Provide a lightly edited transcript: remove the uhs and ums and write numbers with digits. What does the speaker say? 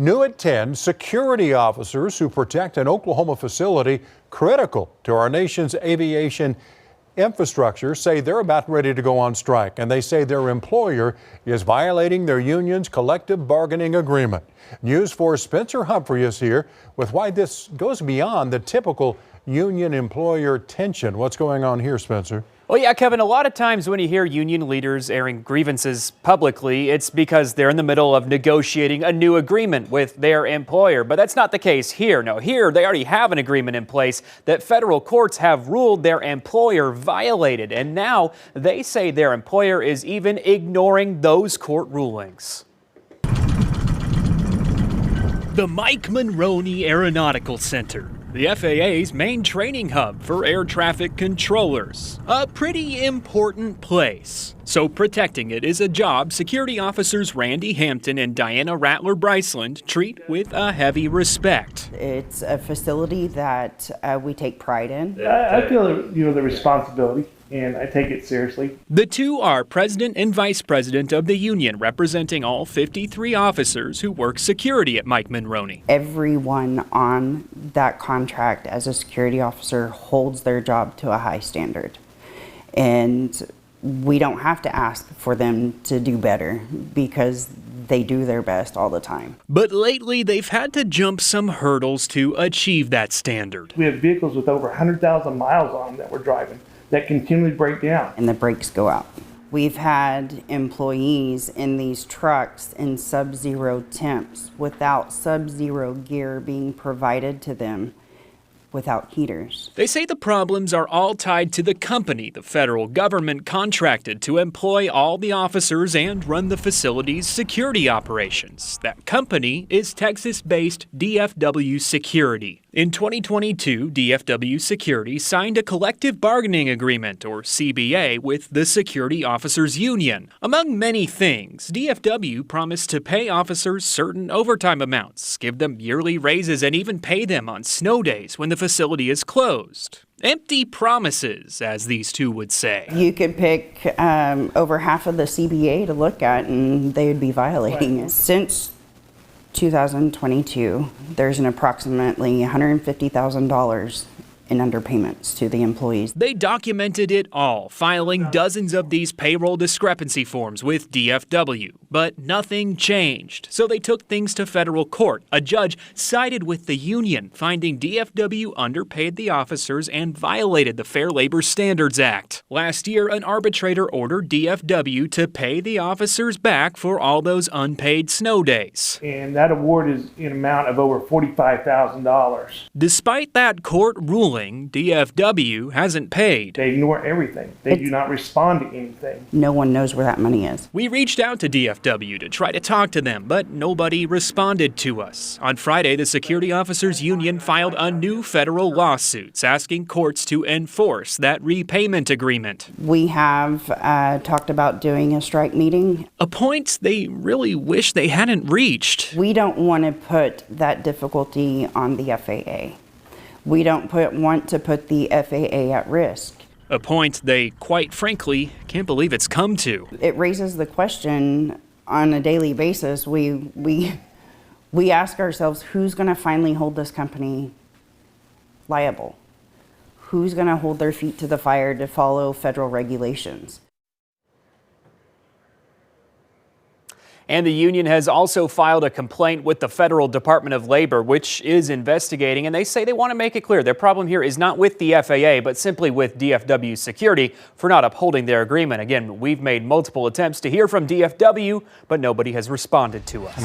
New at 10, security officers who protect an Oklahoma facility critical to our nation's aviation infrastructure say they're about ready to go on strike, and they say their employer is violating their union's collective bargaining agreement. News 4's Spencer Humphrey is here with why this goes beyond the typical union-employer tension. What's going on here, Spencer? Well, yeah, Kevin, a lot of times when you hear union leaders airing grievances publicly, it's because they're in the middle of negotiating a new agreement with their employer. But that's not the case here. No, here they already have an agreement in place that federal courts have ruled their employer violated. And now they say their employer is even ignoring those court rulings. The Mike Monroney Aeronautical Center, the FAA's main training hub for air traffic controllers. A pretty important place. So protecting it is a job security officers Randy Hampton and Diana Rattler-Bryceland treat with a heavy respect. It's a facility that we take pride in. I feel, the responsibility, and I take it seriously. The two are president and vice president of the union, representing all 53 officers who work security at Mike Monroney. Everyone on that contract as a security officer holds their job to a high standard. And we don't have to ask for them to do better because they do their best all the time. But lately, they've had to jump some hurdles to achieve that standard. We have vehicles with over 100,000 miles on them that we're driving that continually break down. And the brakes go out. We've had employees in these trucks in sub-zero temps without sub-zero gear being provided to them, without heaters. They say the problems are all tied to the company the federal government contracted to employ all the officers and run the facility's security operations. That company is Texas-based DFW Security. In 2022, DFW Security signed a collective bargaining agreement, or CBA, with the Security Officers Union. Among many things, DFW promised to pay officers certain overtime amounts, give them yearly raises, and even pay them on snow days when the facility is closed. Empty promises, as these two would say. You could pick over half of the CBA to look at and they would be violating it. Since 2022, there's an approximately $150,000 in underpayments to the employees. They documented it all, filing dozens of these payroll discrepancy forms with DFW. But nothing changed, so they took things to federal court. A judge sided with the union, finding DFW underpaid the officers and violated the Fair Labor Standards Act. Last year, an arbitrator ordered DFW to pay the officers back for all those unpaid snow days. And that award is in amount of over $45,000. Despite that court ruling, DFW hasn't paid. They ignore everything. They do not respond to anything. No one knows where that money is. We reached out to DFW to try to talk to them, but nobody responded to us. On Friday, the Security Officers Union filed a new federal lawsuit asking courts to enforce that repayment agreement. We have talked about doing a strike meeting. A point they really wish they hadn't reached. We don't want to put that difficulty on the FAA. We don't want to put the FAA at risk. A point they, quite frankly, can't believe it's come to. It raises the question on a daily basis. We ask ourselves, who's going to finally hold this company liable? Who's going to hold their feet to the fire to follow federal regulations? And the union has also filed a complaint with the Federal Department of Labor, which is investigating, and they say they want to make it clear their problem here is not with the FAA, but simply with DFW Security for not upholding their agreement. Again, we've made multiple attempts to hear from DFW, but nobody has responded to us.